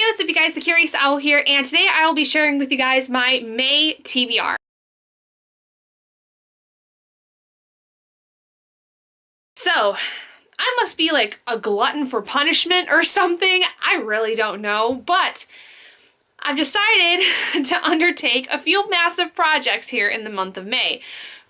Hey, what's up you guys, the Curious Owl here, and today I will be sharing with you guys my May TBR. So, I must be like a glutton for punishment or something, I really don't know, but I've decided to undertake a few massive projects here in the month of May.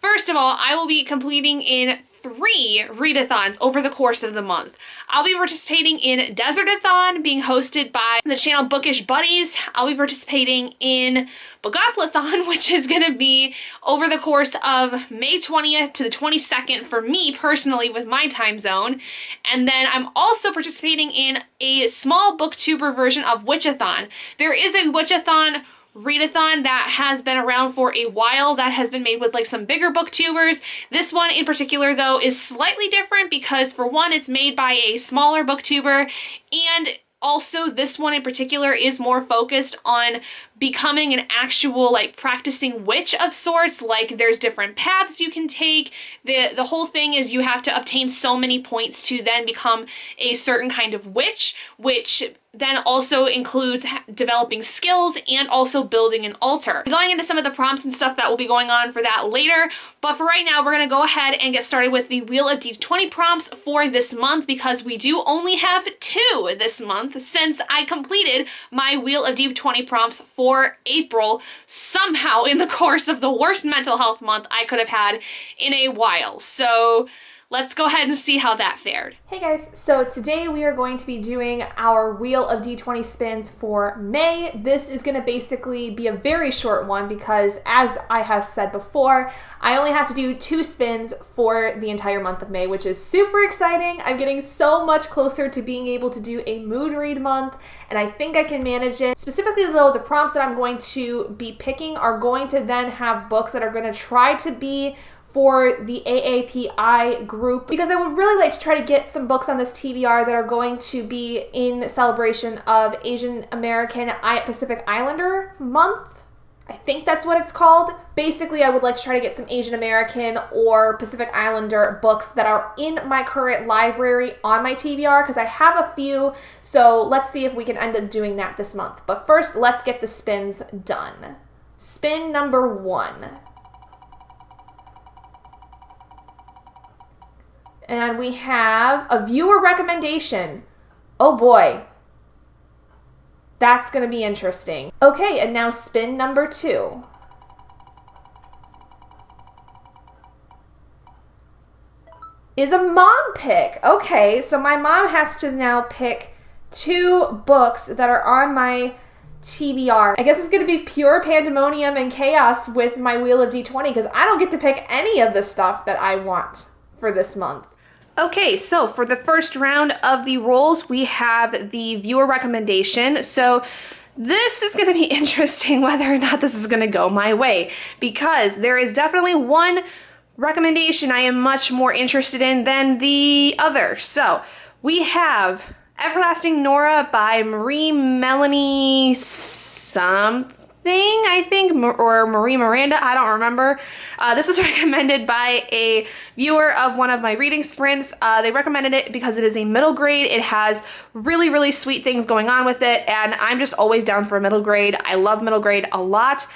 First of all, I will be completing in 3 readathons over the course of the month. I'll be participating in Desertathon, being hosted by the channel Bookish Buddies. I'll be participating in Bookoplothon, which is going to be over the course of May 20th to the 22nd for me personally with my time zone. And then I'm also participating in a small booktuber version of Witch-a-thon. There is a Witch-a-thon readathon that has been around for a while that has been made with like some bigger booktubers. This one in particular though is slightly different because for one it's made by a smaller booktuber, and also this one in particular is more focused on becoming an actual like practicing witch of sorts. Like there's different paths you can take. The whole thing is you have to obtain so many points to then become a certain kind of witch, which then also includes developing skills and also building an altar. Going into some of the prompts and stuff that will be going on for that later, but for right now we're gonna go ahead and get started with the Wheel of D20 prompts for this month because we do only have 2 this month since I completed my Wheel of D20 prompts for April somehow in the course of the worst mental health month I could have had in a while. So let's go ahead and see how that fared. Hey guys, so today we are going to be doing our Wheel of D20 spins for May. This is going to basically be a very short one because, as I have said before, I only have to do 2 spins for the entire month of May, which is super exciting. I'm getting so much closer to being able to do a mood read month, and I think I can manage it. Specifically though, the prompts that I'm going to be picking are going to then have books that are going to try to be for the AAPI group, because I would really like to try to get some books on this TBR that are going to be in celebration of Asian American Pacific Islander month. I think that's what it's called. Basically, I would like to try to get some Asian American or Pacific Islander books that are in my current library on my TBR, because I have a few, so let's see if we can end up doing that this month. But first, let's get the spins done. Spin number 1. And we have a viewer recommendation. Oh boy. That's going to be interesting. Okay, and now spin number 2. Is a mom pick. Okay, so my mom has to now pick 2 books that are on my TBR. I guess it's going to be pure pandemonium and chaos with my Wheel of D20 because I don't get to pick any of the stuff that I want for this month. Okay, so for the first round of the rolls, we have the viewer recommendation. So this is going to be interesting whether or not this is going to go my way, because there is definitely one recommendation I am much more interested in than the other. So we have Everlasting Nora by Melanie something, I think, or Marie Miranda, I don't remember. This was recommended by a viewer of one of my reading sprints. They recommended it because it is a middle grade. It has really, really sweet things going on with it, and I'm just always down for a middle grade. I love middle grade a lot.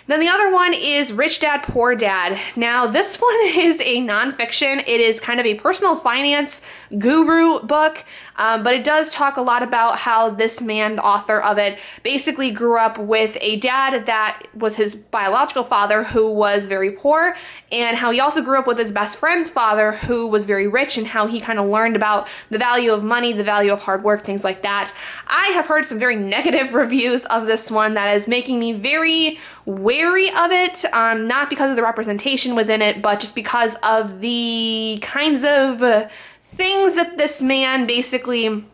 Then the other one is Rich Dad, Poor Dad. Now, this one is a nonfiction. It is kind of a personal finance guru book, but it does talk a lot about how this man, the author of it, basically grew up with a dad that was his biological father who was very poor, and how he also grew up with his best friend's father who was very rich, and how he kind of learned about the value of money, the value of hard work, things like that. I have heard some very negative reviews of this one that is making me very wary of it, not because of the representation within it, but just because of the kinds of things that this man basically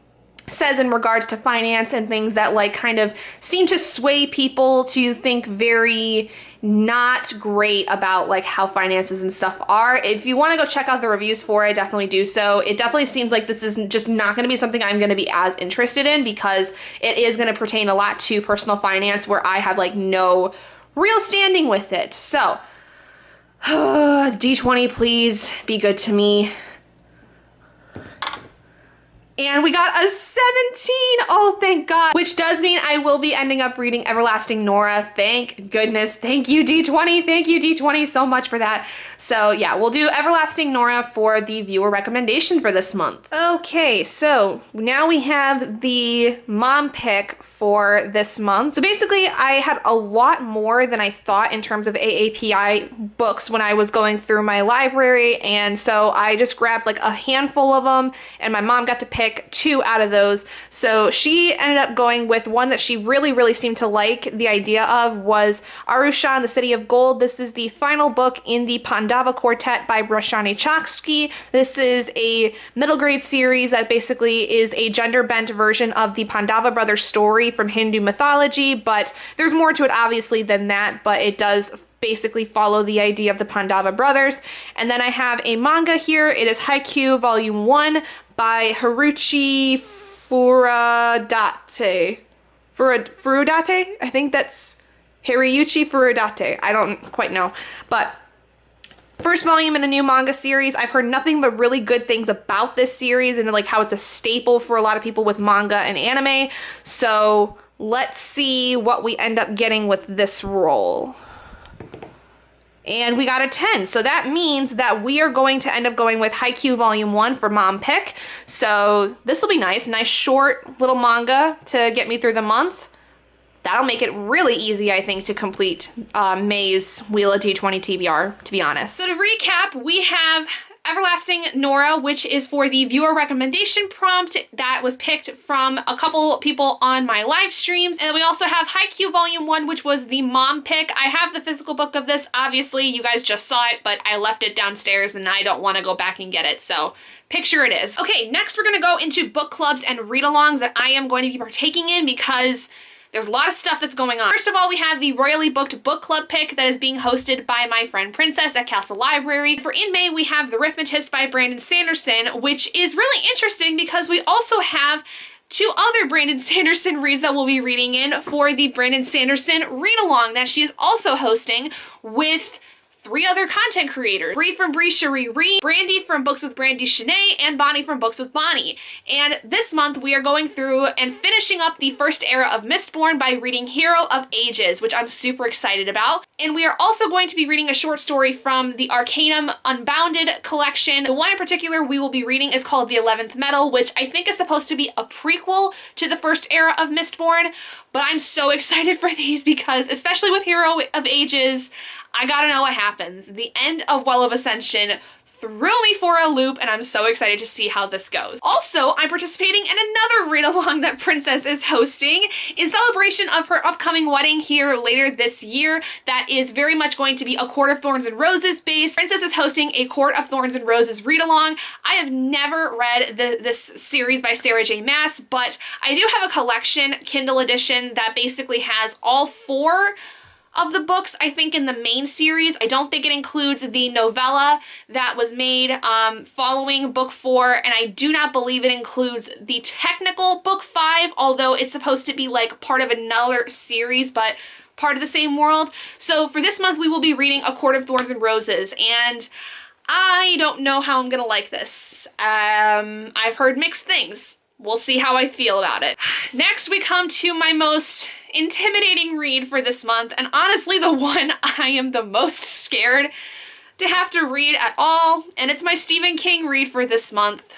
says in regards to finance and things that like kind of seem to sway people to think very not great about like how finances and stuff are. If you want to go check out the reviews for it, definitely do so. It definitely seems like this is just not going to be something I'm going to be as interested in, because it is going to pertain a lot to personal finance where I have like no real standing with it. So D20, please be good to me. And we got a 17. Oh, thank God. Which does mean I will be ending up reading Everlasting Nora. Thank goodness. Thank you, D20. Thank you, D20, so much for that. So yeah, we'll do Everlasting Nora for the viewer recommendation for this month. Okay, so now we have the mom pick for this month. So basically, I had a lot more than I thought in terms of AAPI books when I was going through my library, and so I just grabbed like a handful of them, and my mom got to pick 2 out of those. So she ended up going with one that she really seemed to like the idea of, was Arusha and the City of Gold. This is the final book in the Pandava Quartet by Roshani Chokshi. This is a middle grade series that basically is a gender bent version of the Pandava brothers story from Hindu mythology, but there's more to it obviously than that, but it does basically follow the idea of the Pandava brothers. And then I have a manga here. It is Haikyuu Volume 1 by Haruchi Furudate. Furudate? I think that's Hiroyuchi Furudate. I don't quite know. But first volume in a new manga series. I've heard nothing but really good things about this series and like how it's a staple for a lot of people with manga and anime. So let's see what we end up getting with this roll. And we got a 10. So that means that we are going to end up going with Haikyuu Volume 1 for mom pick. So this will be nice. Nice short little manga to get me through the month. That'll make it really easy, I think, to complete May's Wheel of D20 TBR, to be honest. So to recap, we have Everlasting Nora, which is for the viewer recommendation prompt that was picked from a couple people on my live streams. And we also have Haikyuu Volume 1, which was the mom pick. I have the physical book of this. Obviously, you guys just saw it, but I left it downstairs and I don't want to go back and get it. So picture it is. Okay, next we're going to go into book clubs and read-alongs that I am going to be partaking in because there's a lot of stuff that's going on. First of all, we have the royally booked book club pick that is being hosted by my friend Princess at Castle Library. For in May, we have The Arithmetist by Brandon Sanderson, which is really interesting because we also have 2 other Brandon Sanderson reads that we'll be reading in for the Brandon Sanderson read-along that she is also hosting with 3 other content creators. Bree from Bree Cherie Reed, Brandy from Books with Brandy Shanae, and Bonnie from Books with Bonnie. And this month we are going through and finishing up the first era of Mistborn by reading Hero of Ages, which I'm super excited about. And we are also going to be reading a short story from the Arcanum Unbounded collection. The one in particular we will be reading is called The 11th Metal, which I think is supposed to be a prequel to the first era of Mistborn. But I'm so excited for these because, especially with Hero of Ages, I gotta know what happens. The end of Well of Ascension threw me for a loop, and I'm so excited to see how this goes. Also, I'm participating in another read-along that Princess is hosting in celebration of her upcoming wedding here later this year. That is very much going to be a Court of Thorns and Roses based. Princess is hosting a Court of Thorns and Roses read-along. I have never read this series by Sarah J. Maas, but I do have a collection, Kindle edition, that basically has all 4 of the books, I think, in the main series. I don't think it includes the novella that was made following book 4, and I do not believe it includes the technical book 5, although it's supposed to be like part of another series, but part of the same world. So for this month, we will be reading A Court of Thorns and Roses, and I don't know how I'm gonna like this. I've heard mixed things. We'll see how I feel about it. Next, we come to my most intimidating read for this month, and honestly the one I am the most scared to have to read at all, and it's my Stephen King read for this month,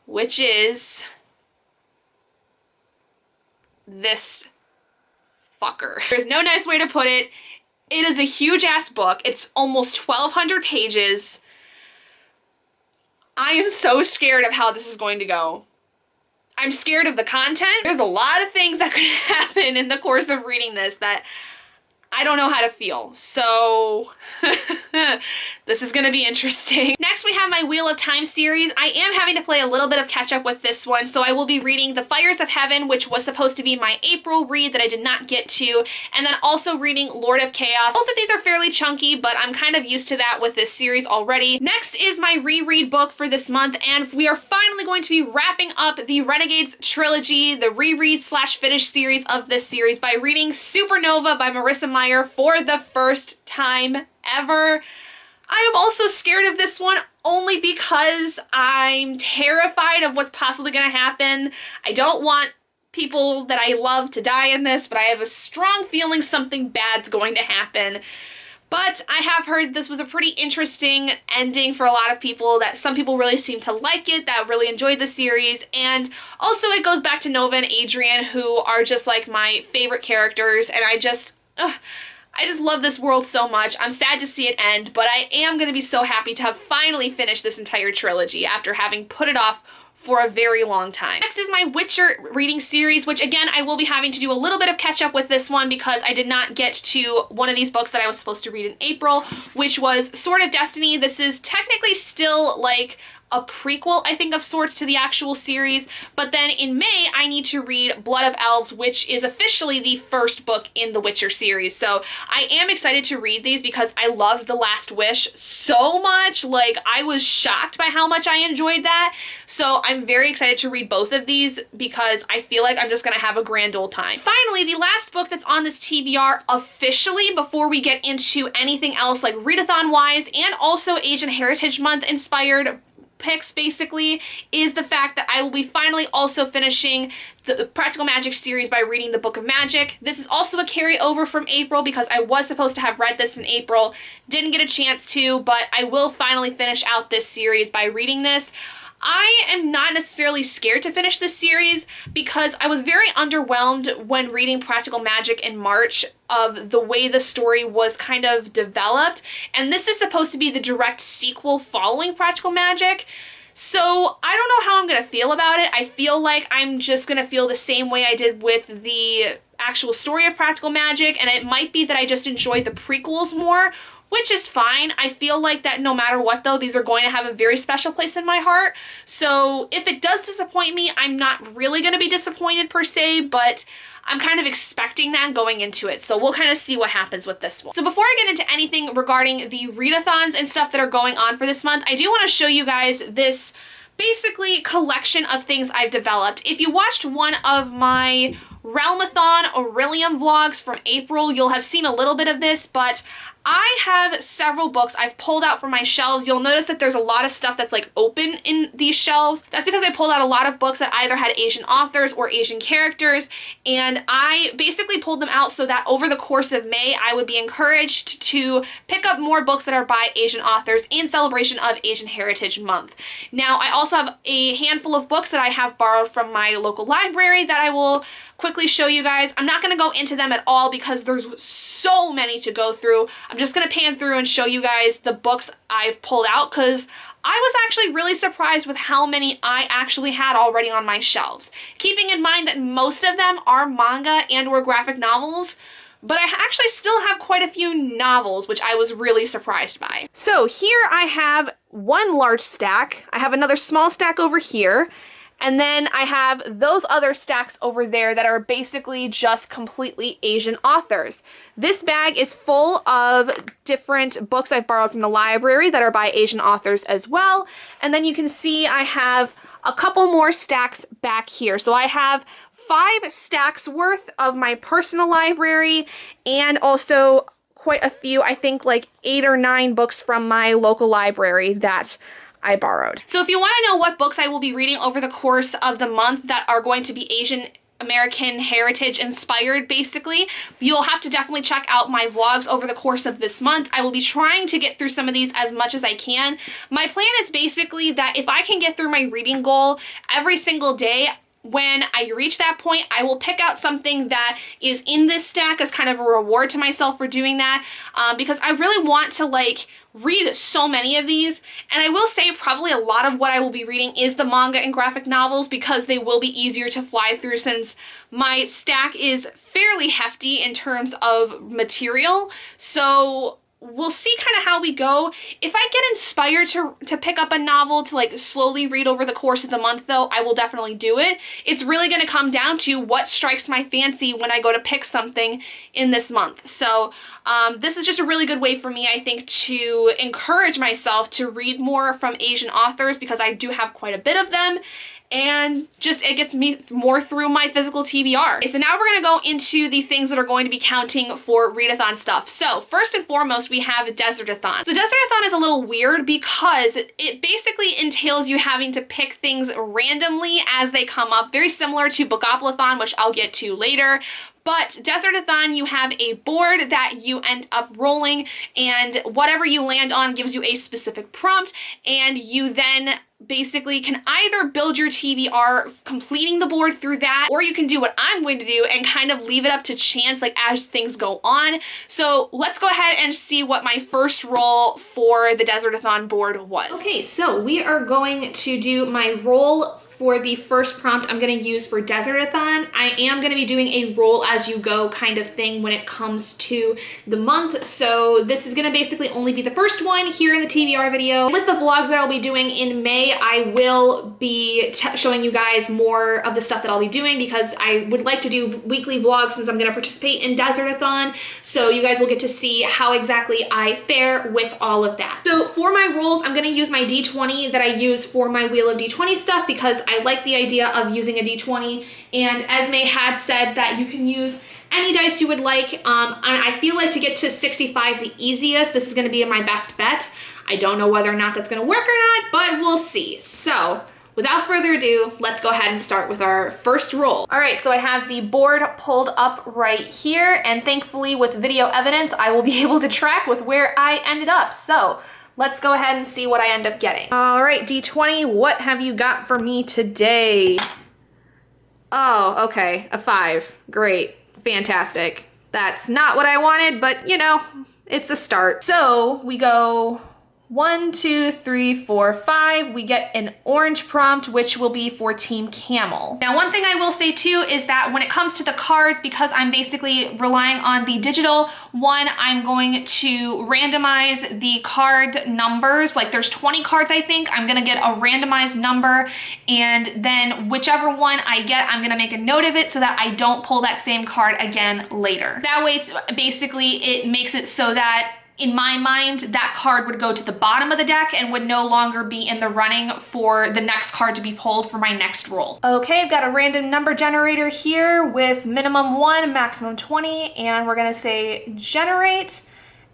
which is this fucker. There's no nice way to put it. It is a huge ass book. It's almost 1,200 pages. I am so scared of how this is going to go. I'm scared of the content. There's a lot of things that could happen in the course of reading this that I don't know how to feel. So this is gonna be interesting. Next, we have my Wheel of Time series. I am having to play a little bit of catch up with this one, so I will be reading The Fires of Heaven, which was supposed to be my April read that I did not get to, and then also reading Lord of Chaos. Both of these are fairly chunky, but I'm kind of used to that with this series already. Next is my reread book for this month, and we are finally going to be wrapping up the Renegades trilogy, the reread slash finish series of this series, by reading Supernova by Marissa Meyer for the first time ever. I am also scared of this one only because I'm terrified of what's possibly going to happen. I don't want people that I love to die in this, but I have a strong feeling something bad's going to happen. But I have heard this was a pretty interesting ending for a lot of people, that some people really seem to like it, that really enjoyed the series, and also it goes back to Nova and Adrian, who are just like my favorite characters, and I just love this world so much. I'm sad to see it end, but I am going to be so happy to have finally finished this entire trilogy after having put it off for a very long time. Next is my Witcher reading series, which again, I will be having to do a little bit of catch up with this one because I did not get to one of these books that I was supposed to read in April, which was Sword of Destiny. This is technically still like a prequel, I think, of sorts to the actual series, but then in May, I need to read Blood of Elves, which is officially the first book in the Witcher series. So I am excited to read these because I loved The Last Wish so much. Like, I was shocked by how much I enjoyed that. So I'm very excited to read both of these because I feel like I'm just gonna have a grand old time. Finally, the last book that's on this TBR officially, before we get into anything else like Readathon wise and also Asian Heritage Month inspired picks, basically, is the fact that I will be finally also finishing the Practical Magic series by reading the Book of Magic. This is also a carryover from April because I was supposed to have read this in April, didn't get a chance to, but I will finally finish out this series by reading this. I am not necessarily scared to finish this series because I was very underwhelmed when reading Practical Magic in March of the way the story was kind of developed, and this is supposed to be the direct sequel following Practical Magic. So I don't know how I'm going to feel about it. I feel like I'm just going to feel the same way I did with the actual story of Practical Magic, and it might be that I just enjoy the prequels more, which is fine. I feel like that no matter what though, these are going to have a very special place in my heart. So if it does disappoint me, I'm not really going to be disappointed per se, but I'm kind of expecting that going into it. So we'll kind of see what happens with this one. So before I get into anything regarding the readathons and stuff that are going on for this month, I do want to show you guys this basically collection of things I've developed. If you watched one of my Realmathon Aurelium vlogs from April, you'll have seen a little bit of this, but I have several books I've pulled out from my shelves. You'll notice that there's a lot of stuff that's like open in these shelves. That's because I pulled out a lot of books that either had Asian authors or Asian characters, and I basically pulled them out so that over the course of May, I would be encouraged to pick up more books that are by Asian authors in celebration of Asian Heritage Month. Now, I also have a handful of books that I have borrowed from my local library that I will quickly show you guys. I'm not going to go into them at all because there's so many to go through. I'm just going to pan through and show you guys the books I've pulled out because I was actually really surprised with how many I actually had already on my shelves. Keeping in mind that most of them are manga and or graphic novels, but I actually still have quite a few novels, which I was really surprised by. So here I have one large stack. I have another small stack over here. And then I have those other stacks over there that are basically just completely Asian authors. This bag is full of different books I've borrowed from the library that are by Asian authors as well. And then you can see I have a couple more stacks back here. So I have 5 stacks worth of my personal library and also quite a few, I think like 8 or 9 books from my local library that I borrowed. So if you want to know what books I will be reading over the course of the month that are going to be Asian American heritage inspired, basically, you'll have to definitely check out my vlogs over the course of this month. I will be trying to get through some of these as much as I can. My plan is basically that if I can get through my reading goal every single day, when I reach that point, I will pick out something that is in this stack as kind of a reward to myself for doing that, because I really want to like read so many of these. And I will say probably a lot of what I will be reading is the manga and graphic novels because they will be easier to fly through since my stack is fairly hefty in terms of material. So we'll see kind of how we go. If I get inspired to pick up a novel to like slowly read over the course of the month though, I will definitely do it. It's really going to come down to what strikes my fancy when I go to pick something in this month. So this is just a really good way for me, I think, to encourage myself to read more from Asian authors because I do have quite a bit of them. and just it gets me more through my physical TBR. Okay, so now we're gonna go into the things that are going to be counting for Readathon stuff. So first and foremost, we have Desertathon. So Desertathon is a little weird because it basically entails you having to pick things randomly as they come up, very similar to Bookoplothon, which I'll get to later. But Desertathon, you have a board that you end up rolling, and whatever you land on gives you a specific prompt, and you then basically can either build your TBR completing the board through that, or you can do what I'm going to do and kind of leave it up to chance like as things go on. So let's go ahead and see what my first roll for the Desertathon board was. Okay, so we are going to do my roll for the first prompt I'm going to use for Desertathon. I am going to be doing a roll as you go kind of thing when it comes to the month. So this is going to basically only be the first one here in the TBR video. With the vlogs that I'll be doing in May, I will be showing you guys more of the stuff that I'll be doing because I would like to do weekly vlogs since I'm going to participate in Desertathon. So you guys will get to see how exactly I fare with all of that. So for my rolls, I'm going to use my D20 that I use for my Wheel of D20 stuff because I like the idea of using a D20, and Esme had said that you can use any dice you would like, and I feel like to get to 65 the easiest, this is going to be my best bet. I don't know whether or not that's going to work or not, but we'll see. So without further ado, let's go ahead and start with our first roll. All right, so I have the board pulled up right here, and thankfully with video evidence, I will be able to track with where I ended up. So let's go ahead and see what I end up getting. All right, D20, what have you got for me today? Oh, okay, a 5. Great, fantastic. That's not what I wanted, but you know, it's a start. So we go 1, 2, 3, 4, 5. We get an orange prompt, which will be for Team Camel. Now, one thing I will say too is that when it comes to the cards, because I'm basically relying on the digital one, I'm going to randomize the card numbers. Like there's 20 cards, I think. I'm gonna get a randomized number, and then whichever one I get, I'm gonna make a note of it so that I don't pull that same card again later. That way, basically, it makes it so that in my mind, that card would go to the bottom of the deck and would no longer be in the running for the next card to be pulled for my next roll. Okay, I've got a random number generator here with minimum 1, maximum 20, and we're gonna say generate.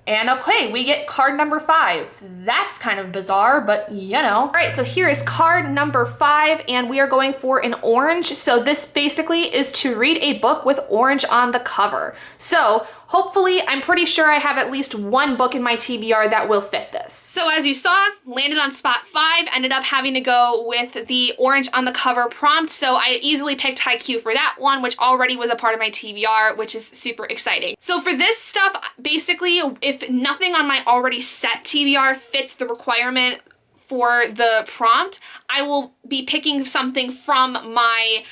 And okay, we get card number 5. That's kind of bizarre, but you know. All right, so here is card number 5, and we are going for an orange. So this basically is to read a book with orange on the cover. So hopefully, I'm pretty sure I have at least one book in my TBR that will fit this. So as you saw, landed on spot 5, ended up having to go with the orange on the cover prompt. So I easily picked Haiku for that one, which already was a part of my TBR, which is super exciting. So for this stuff, basically, if nothing on my already set TBR fits the requirement for the prompt, I will be picking something from my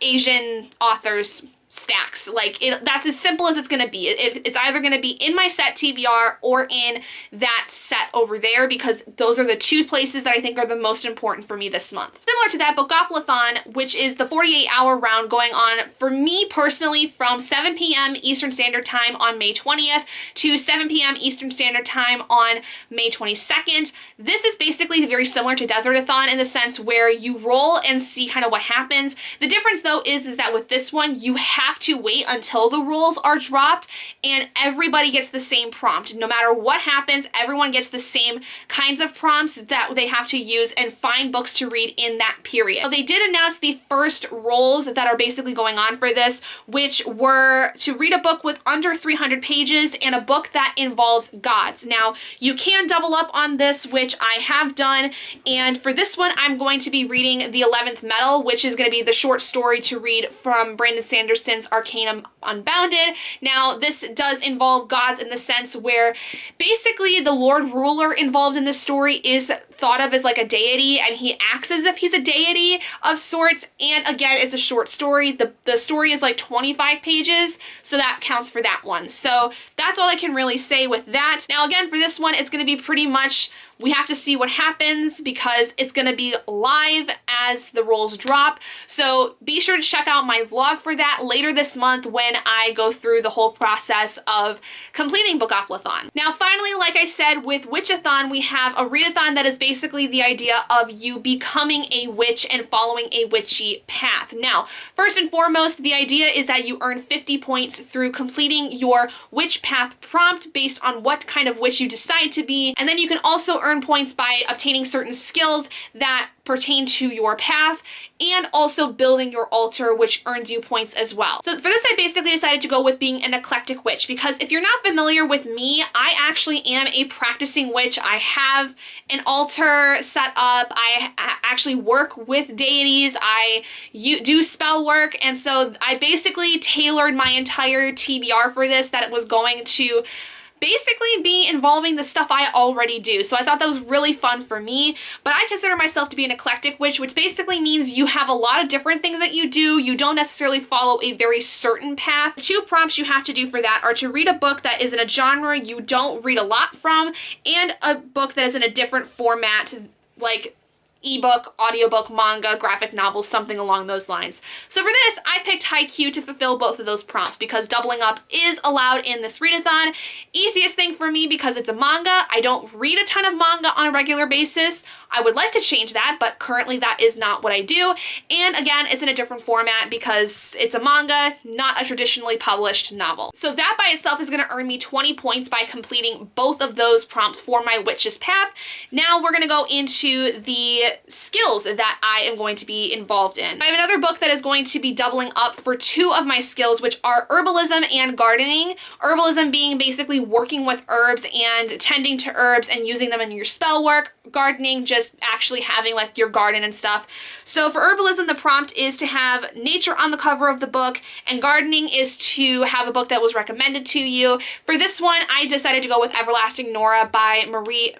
Asian authors stacks. Like that's as simple as it's gonna be. It's either gonna be in my set TBR or in that set over there, because those are the 2 places that I think are the most important for me this month. Similar to that, Bookoplothon, which is the 48-hour round going on for me personally from 7 p.m. Eastern Standard Time on May 20th to 7 p.m. Eastern Standard Time on May 22nd. This is basically very similar to Desertathon in the sense where you roll and see kind of what happens. The difference though is that with this one, you have to wait until the rolls are dropped and everybody gets the same prompt. No matter what happens, everyone gets the same kinds of prompts that they have to use and find books to read in that period. So they did announce the first rolls that are basically going on for this, which were to read a book with under 300 pages and a book that involves gods. Now, you can double up on this, which I have done, and for this one, I'm going to be reading The 11th Metal, which is going to be the short story to read from Brandon Sanderson's Arcanum Unbounded. Now, this does involve gods in the sense where basically the Lord Ruler involved in this story is thought of as like a deity, and he acts as if he's a deity of sorts. And again, it's a short story. The story is like 25 pages, so that counts for that one. So that's all I can really say with that. Now, again, for this one, it's going to be pretty much, we have to see what happens because it's going to be live as the rolls drop. So be sure to check out my vlog for that later this month when I go through the whole process of completing Bookoplothon. Now, finally, like I said, with Witch-a-thon, we have a readathon that is basically the idea of you becoming a witch and following a witchy path. Now, first and foremost, the idea is that you earn 50 points through completing your witch path prompt based on what kind of witch you decide to be. And then you can also earn points by obtaining certain skills that pertain to your path, and also building your altar, which earns you points as well. So for this, I basically decided to go with being an eclectic witch, because if you're not familiar with me, I actually am a practicing witch. I have an altar set up. I actually work with deities. I do spell work, and so I basically tailored my entire TBR for this, that it was going to basically be involving the stuff I already do. So I thought that was really fun for me, but I consider myself to be an eclectic witch, which basically means you have a lot of different things that you do. You don't necessarily follow a very certain path. The 2 prompts you have to do for that are to read a book that is in a genre you don't read a lot from, and a book that is in a different format, like ebook, audiobook, manga, graphic novel, something along those lines. So for this, I picked Haikyuu to fulfill both of those prompts because doubling up is allowed in this readathon. Easiest thing for me because it's a manga. I don't read a ton of manga on a regular basis. I would like to change that, but currently that is not what I do. And again, it's in a different format because it's a manga, not a traditionally published novel. So that by itself is going to earn me 20 points by completing both of those prompts for my witch's path. Now we're going to go into the skills that I am going to be involved in. I have another book that is going to be doubling up for 2 of my skills, which are Herbalism and Gardening. Herbalism being basically working with herbs and tending to herbs and using them in your spell work. Gardening, just actually having like your garden and stuff. So for Herbalism, the prompt is to have nature on the cover of the book, and gardening is to have a book that was recommended to you. For this one, I decided to go with Everlasting Nora by Marie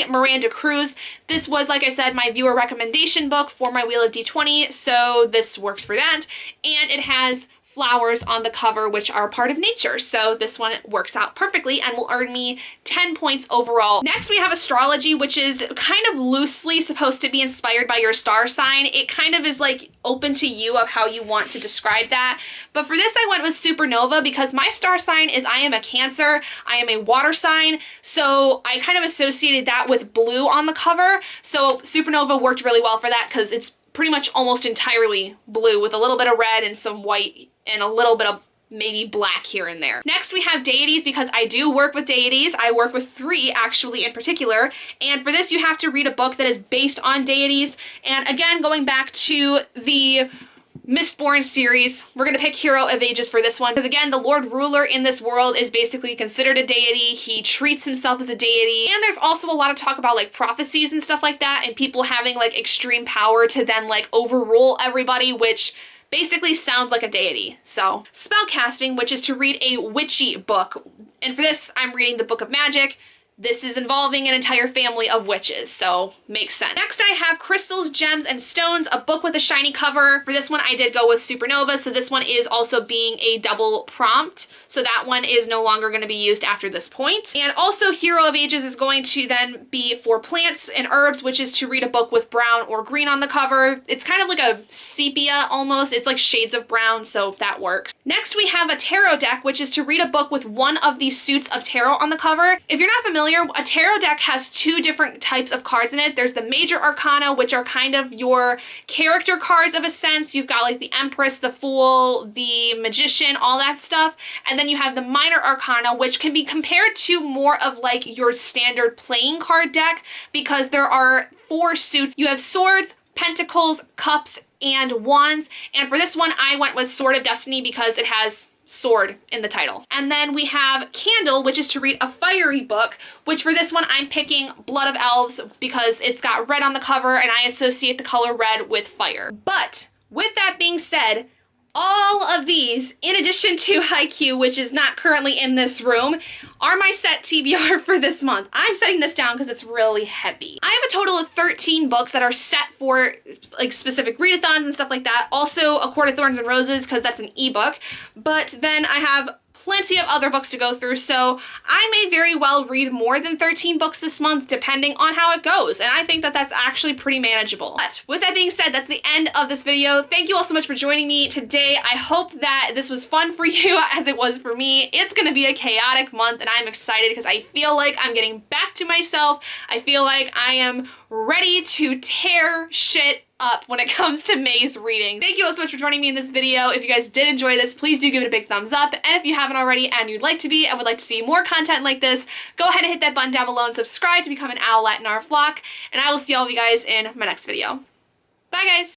Miranda Cruz. This was, like I said, my viewer recommendation book for my Wheel of D20, so this works for that. And it has flowers on the cover, which are part of nature. So this one works out perfectly and will earn me 10 points overall. Next, we have Astrology, which is kind of loosely supposed to be inspired by your star sign. It kind of is like open to you of how you want to describe that. But for this, I went with Supernova because my star sign is I am a Cancer. I am a water sign. So I kind of associated that with blue on the cover. So Supernova worked really well for that because it's pretty much almost entirely blue with a little bit of red and some white and a little bit of maybe black here and there. Next, we have deities because I do work with deities. I work with 3 actually in particular. And for this, you have to read a book that is based on deities. And again, going back to the Mistborn series, we're going to pick Hero of Ages for this one because again, the Lord Ruler in this world is basically considered a deity. He treats himself as a deity. And there's also a lot of talk about like prophecies and stuff like that, and people having like extreme power to then like overrule everybody, which basically sounds like a deity. So spellcasting, which is to read a witchy book. And for this, I'm reading the Book of Magic. This is involving an entire family of witches, so makes sense. Next, I have Crystals, Gems, and Stones, a book with a shiny cover. For this one, I did go with Supernova, so this one is also being a double prompt. So that one is no longer going to be used after this point. And also Hero of Ages is going to then be for plants and herbs, which is to read a book with brown or green on the cover. It's kind of like a sepia almost. It's like shades of brown, so that works. Next, we have a tarot deck, which is to read a book with one of these suits of tarot on the cover. If you're not familiar, a tarot deck has 2 different types of cards in it. There's the major arcana, which are kind of your character cards of a sense. You've got like the Empress, the Fool, the Magician, all that stuff. And then you have the minor arcana, which can be compared to more of like your standard playing card deck because there are 4 suits. You have Swords, Pentacles, Cups, and Wands. And for this one, I went with Sword of Destiny because it has sword in the title. And then we have Candle, which is to read a fiery book, which for this one I'm picking Blood of Elves because it's got red on the cover and I associate the color red with fire. But with that being said, all of these, in addition to Haikyuu, which is not currently in this room, are my set TBR for this month. I'm setting this down because it's really heavy. I have a total of 13 books that are set for like specific readathons and stuff like that. Also, A Court of Thorns and Roses because that's an ebook. But then I have plenty of other books to go through, so I may very well read more than 13 books this month depending on how it goes, and I think that that's actually pretty manageable. But with that being said, that's the end of this video. Thank you all so much for joining me today. I hope that this was fun for you as it was for me. It's gonna be a chaotic month and I'm excited because I feel like I'm getting back to myself. I feel like I am ready to tear shit up when it comes to May's reading. Thank you all so much for joining me in this video. If you guys did enjoy this, please do give it a big thumbs up. And if you haven't already and you'd like to be and would like to see more content like this, go ahead and hit that button down below and subscribe to become an owlet in our flock. And I will see all of you guys in my next video. Bye guys!